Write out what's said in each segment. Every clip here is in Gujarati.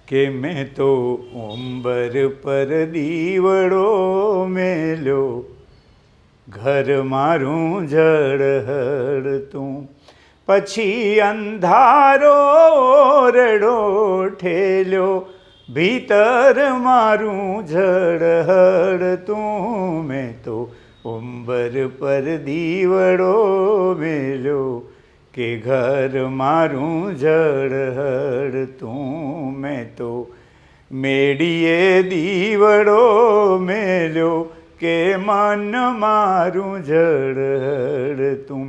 કે મેં તો ઉંબર પર દીવડો મેલ્યો, ઘર મારું ઝળહળતું, પછી અંધારો ઓરડો ઠેલ્યો, ભીતર મારું ઝળહળતું. મેં તો ઉંબર પર દીવડો મેલ્યો, કે ઘર મારું ઝળહળતું. મેં તો મેડીએ દીવડો મેલ્યો, કે મન મારું ઝળહળતું.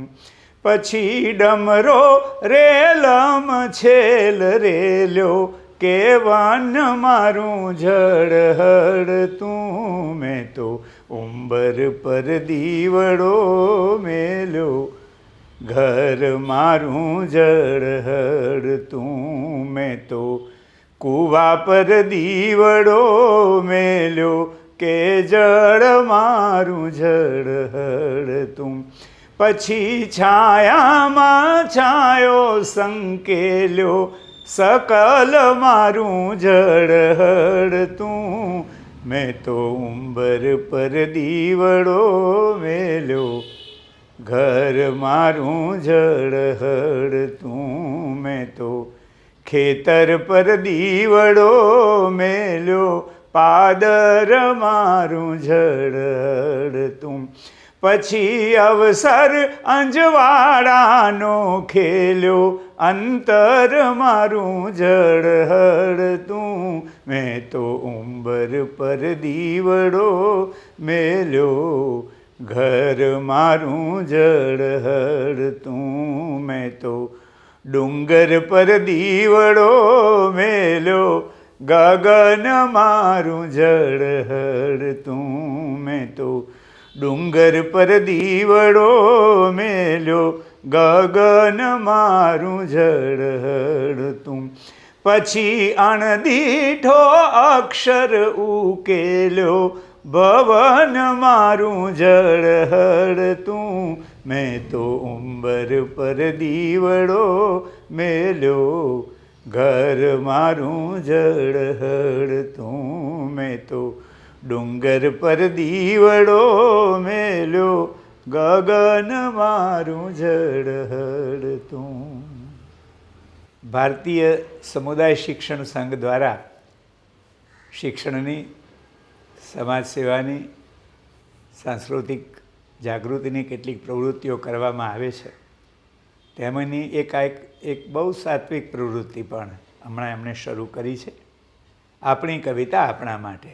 પછી ડમરો રેલમ છેલ રેલ્યો, કે વન મારું ઝળહળતું. મેં તો ઉંબર પર દીવડો મેલ્યો, ઘર મારું ઝળહળતું. મેં તો કૂવા પર દીવડો મેલ્યો, કે જળ મારું ઝળહળતું. પછી છાયામાં છાયો સંકેલ્યો, સકલ મારું ઝળહળતું. મેં તો ઉંબર પર દીવડો મેલ્યો, ઘર મારું ઝળહળતું. મેં તો ખેતર પર દીવડો મેલ્યો, પાદર મારું ઝળહળતું. પછી અવસર અંજવાળાનો ખેલ્યો, અંતર મારું ઝળહળતું. મેં તો ઉંબર પર દીવડો મેલ્યો, ઘર મારું ઝળહળતું. મેં તો ડુંગર પર દીવડો મેલ્યો, ગગન મારું ઝળહળતું. મેં તો ડુંગર પર દીવડો મેલ્યો, ગગન મારું ઝળહળતું. પછી અણદીઠો અક્ષર ઉકેલ્યો, ભવન મારું ઝળહળતું. મેં તો ઉંબર પર દીવડો મેલ્યો, ઘર મારું ઝળહળતું. મેં તો ડુંગર પર દીવડો મેલ્યો, ગગન મારું ઝળહળતું. ભારતીય સમુદાય શિક્ષણ સંઘ દ્વારા શિક્ષણની, સમાજ સેવાની, સાંસ્કૃતિક જાગૃતિની કેટલીક પ્રવૃત્તિઓ કરવામાં આવે છે. તેમાંની એક બહુ સાત્વિક પ્રવૃત્તિ પણ હમણાં એમણે શરૂ કરી છે, આપણી કવિતા આપણા માટે.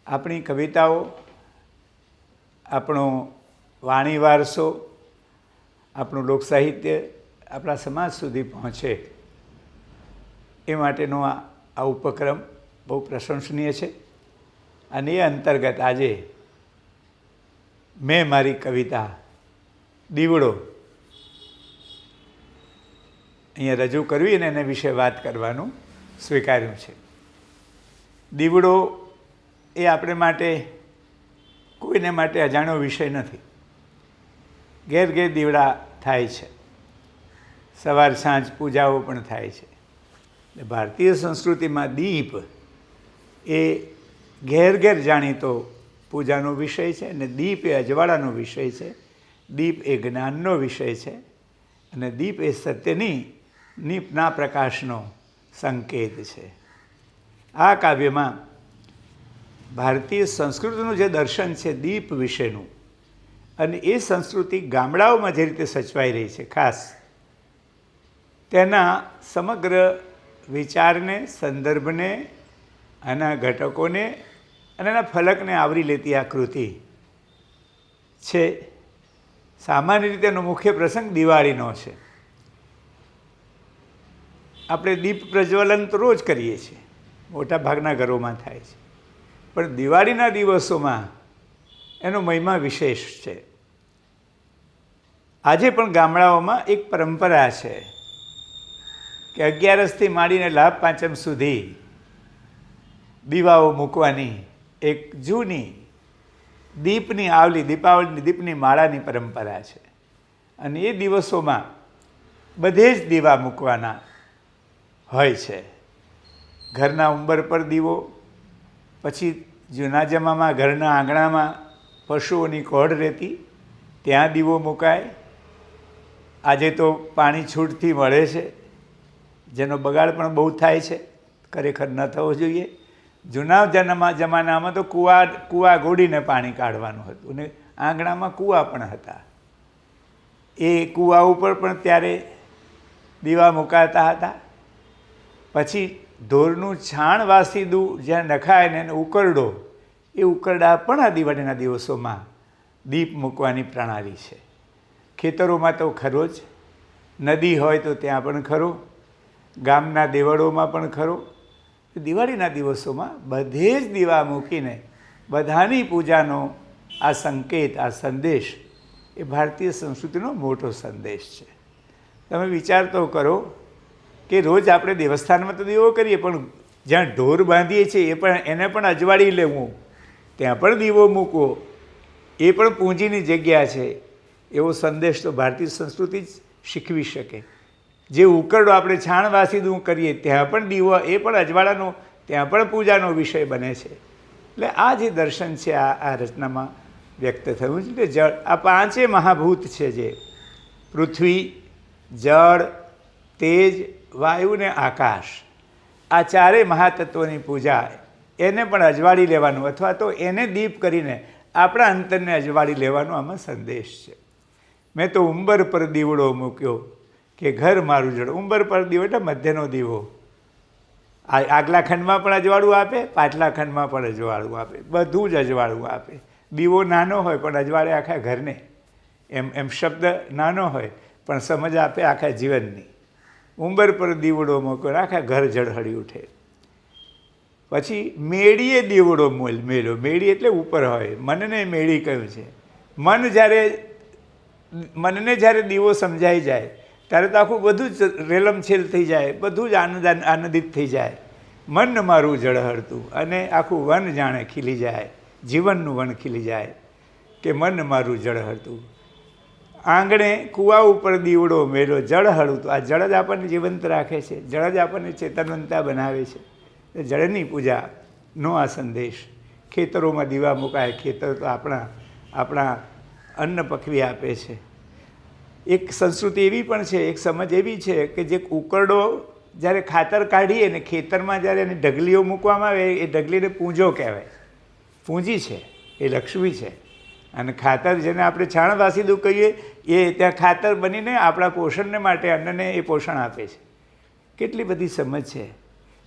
આપણી કવિતાઓ, આપણો વાણી વારસો, આપણું લોકસાહિત્ય આપણા સમાજ સુધી પહોંચે એ માટેનો આ ઉપક્રમ બહુ પ્રશંસનીય છે. અને એ અંતર્ગત આજે મેં મારી કવિતા દીવડો અહીંયા રજૂ કરવી અને એના વિશે વાત કરવાનું સ્વીકાર્યું છે. દીવડો એ આપણે માટે, કોઈને માટે અજાણ્યો વિષય નથી. ઘેર ઘેર દીવડા થાય છે, સવાર સાંજ પૂજાઓ પણ થાય છે. ભારતીય સંસ્કૃતિમાં દીપ એ ઘેર ઘેર જાણીતો પૂજાનો વિષય છે, અને દીપ એ અજવાળાનો વિષય છે, દીપ એ જ્ઞાનનો વિષય છે, અને દીપ એ સત્યની ના પ્રકાશનો સંકેત છે. આ કાવ્યમાં ભારતીય સંસ્કૃતિનું જે દર્શન છે દીપ વિશેનું, અને એ સંસ્કૃતિ ગામડાઓમાં જે રીતે સચવાઈ રહી છે, ખાસ તેના સમગ્ર વિચારને, સંદર્ભને, આના ઘટકોને અને એના ફલકને આવરી લેતી આ કૃતિ છે. સામાન્ય રીતે એનો મુખ્ય પ્રસંગ દિવાળીનો છે. આપણે દીપ પ્રજ્વલન તો રોજ કરીએ છીએ, મોટા ભાગના ઘરોમાં થાય છે, પણ દિવાળીના દિવસોમાં એનો મહિમા વિશેષ છે. આજે પણ ગામડાઓમાં એક પરંપરા છે કે 11રસથી માંડીને લાભ પાંચમ સુધી દીવાઓ મૂકવાની એક જૂની દીપની આવલી, દીપાવલીની દીપની માળાની પરંપરા છે. અને એ દિવસોમાં બધે જ દીવા મૂકવાના, હોય છે. ઘરના ઉંબર પર દીવો, પછી જૂના જમાનામાં ઘરના આંગણામાં પશુઓની કોઢ રહેતી, ત્યાં દીવો મુકાય. આજે તો પાણી છૂટથી મળે છે, જેનો બગાડ પણ બહુ થાય છે, ખરેખર ન થવો જોઈએ. જૂના જમાનામાં તો કૂવા ગોડીને પાણી કાઢવાનું હતું ને આંગણામાં કૂવા પણ હતા. એ કૂવા ઉપર પણ ત્યારે દીવા મુકાતા હતા. પછી ઢોરનું છાણ વાસીદું જ્યાં નખાય ને એને ઉકરડો, એ ઉકરડા પણ આ દિવાળીના દિવસોમાં દીપ મૂકવાની પ્રણાલી છે. ખેતરોમાં તો ખરો જ, નદી હોય તો ત્યાં પણ ખરો, ગામના દેવળોમાં પણ ખરો. દિવાળીના દિવસોમાં બધે જ દીવા મૂકીને બધાની પૂજાનો આ સંકેત, આ સંદેશ એ ભારતીય સંસ્કૃતિનો મોટો સંદેશ છે. તમે વિચાર તો કરો કે રોજ આપણે દેવસ્થાનમાં તો દીવો કરીએ, પણ જ્યાં ઢોર બાંધીએ છીએ એને પણ અજવાળી લેવું, ત્યાં પણ દીવો મૂકવો, એ પણ પૂંજીની જગ્યા છે. એવો સંદેશ તો ભારતીય સંસ્કૃતિ જ શીખવી શકે. જે ઉકરડો આપણે છાણવાસીદું કરીએ ત્યાં પણ દીવો, એ પણ અજવાળાનો, ત્યાં પણ પૂજાનો વિષય બને છે. એટલે આ જે દર્શન છે આ રચનામાં વ્યક્ત થયું છે કે જળ, આ પાંચે મહાભૂત છે, જે પૃથ્વી, જળ, તેજ, વાયુ ને આકાશ, આ ચારેય મહાતત્વોની પૂજા, એને પણ અજવાળી લેવાનું, અથવા તો એને દીપ કરીને આપણા અંતરને અજવાળી લેવાનો આમાં સંદેશ છે. મેં તો ઉંબર પર દીવડો મૂક્યો કે ઘર મારું જળ. ઉંબર પર દીવો એટલે મધ્યનો દીવો. આગલા ખંડમાં પણ અજવાળું આપે, પાછલા ખંડમાં પણ અજવાળું આપે, બધું જ અજવાળું આપે. દીવો નાનો હોય પણ અજવાળે આખા ઘરને, એમ શબ્દ નાનો હોય પણ સમજ આપે આખા જીવનની. ઉંબર પર દીવડો મૂક્યો, આખા ઘર ઝળહળી ઉઠે. પછી મેળીએ દીવડો મેળ્યો. મેળી એટલે ઉપર હોય, મનને મેળી કહ્યું છે. મનને જ્યારે દીવો સમજાઈ જાય ત્યારે તો આખું બધું જ રેલમછેલ થઈ જાય, બધું જ આનંદિત થઈ જાય. મન મારું ઝળહળતું, અને આખું વન જાણે ખીલી જાય, જીવનનું વન ખીલી જાય કે મન મારું ઝળહળતું. આંગણે કૂવા ઉપર દીવડો મેળ્યો, જળ હળતું. આ જળ જ આપણને જીવંત રાખે છે, જળ જ આપણને ચેતનવંતા બનાવે છે. જળની પૂજાનો આ સંદેશ. ખેતરોમાં દીવા મુકાય, ખેતર તો આપણા અન્ન પકવી આપે છે. એક સંસ્કૃતિ એવી પણ છે, એક સમજ એવી છે કે જે ઉકરડો જ્યારે ખાતર કાઢીએ ને ખેતરમાં જ્યારે એને ઢગલીઓ મૂકવામાં આવે, એ ઢગલીને પૂંજો કહેવાય. પૂંજી છે, એ લક્ષ્મી છે. અને ખાતર જેને આપણે છાણવાસીદું કહીએ, એ ત્યાં ખાતર બનીને આપણા પોષણને માટે અન્નને એ પોષણ આપે છે. કેટલી બધી સમજ છે.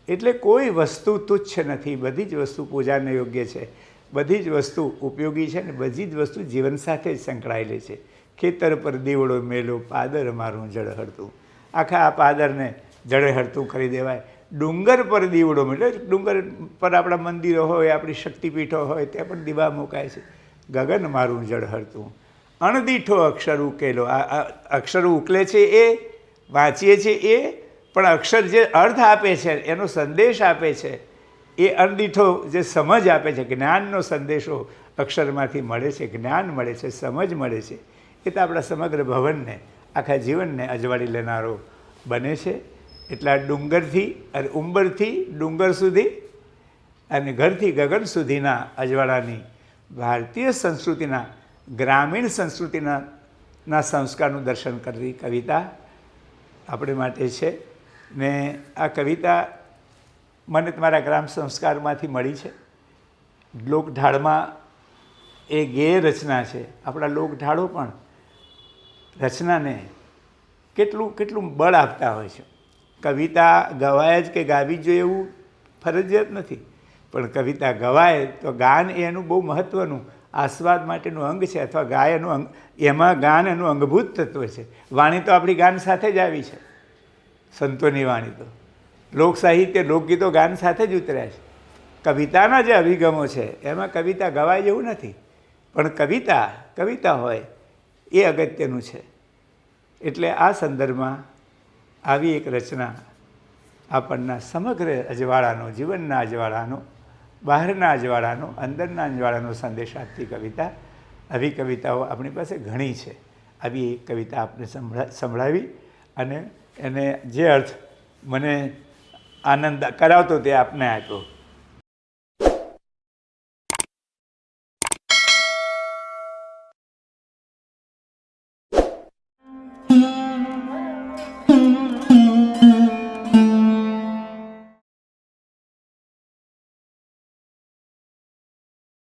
એટલે કોઈ વસ્તુ તુચ્છ નથી, બધી જ વસ્તુ પૂજાને યોગ્ય છે, બધી જ વસ્તુ ઉપયોગી છે, ને બધી જ વસ્તુ જીવન સાથે જ સંકળાયેલી છે. ખેતર પર દીવડો મેલો, પાદર મારું ઝળહળતું. આખા આ પાદરને ઝળહળતું કરી દેવાય. ડુંગર પર દીવડો મેલો, ડુંગર પર આપણા મંદિરો હોય, આપણી શક્તિપીઠો હોય, ત્યાં પણ દીવા મુકાય છે. ગગન મારું ઝળહળતું. અણદીઠો અક્ષર ઉકેલો. આ અક્ષર ઉકલે છે, એ વાંચીએ છીએ, એ પણ અક્ષર જે અર્થ આપે છે, એનો સંદેશ આપે છે, એ અણદીઠો જે સમજ આપે છે, જ્ઞાનનો સંદેશો અક્ષરમાંથી મળે છે, જ્ઞાન મળે છે, સમજ મળે છે. એ તો આપણા સમગ્ર ભવનને, આખા જીવનને અજવાળી લેનારો બને છે. એટલા ડુંગરથી અને ઉંબરથી ડુંગર સુધી અને ઘરથી ગગન સુધીના અજવાળાની ભારતીય સંસ્કૃતિના, ગ્રામીણ સંસ્કૃતિના સંસ્કારનું દર્શન કરવી કવિતા આપણે માટે છે. ને આ કવિતા મને તમારા ગ્રામ સંસ્કારમાંથી મળી છે. લોકઢાળમાં એ ગેય રચના છે. આપણા લોકઢાળો પણ રચનાને કેટલું બળ આપતા હોય છે. કવિતા ગવાય જ કે ગાવી જ જોઈએ એવું ફરજિયાત નથી, પણ કવિતા ગવાય તો ગાન એનું બહુ મહત્ત્વનું આસ્વાદ માટેનું અંગ છે, અથવા ગાય એનું અંગ, એમાં ગાન એનું અંગભૂત તત્વ છે. વાણી તો આપણી ગાન સાથે જ આવી છે, સંતોની વાણી તો. લોક સાહિત્ય, લોકગીતો ગાન સાથે જ ઉતર્યા છે. કવિતાના જે અભિગમો છે એમાં કવિતા ગવાય જેવું નથી, પણ કવિતા હોય એ અગત્યનું છે. એટલે આ સંદર્ભમાં આવી એક રચના આપણના સમગ્ર અજવાળાનો, જીવનના અજવાળાનો, બહારના અજવાળાનો, અંદરના અજવાળાનો સંદેશ આપતી કવિતા. આવી કવિતાઓ આપણી પાસે ઘણી છે. આવી એક કવિતા આપણે સંભળાવી, અને એને જે અર્થ મને આનંદ કરાવતો તે આપને આપ્યો.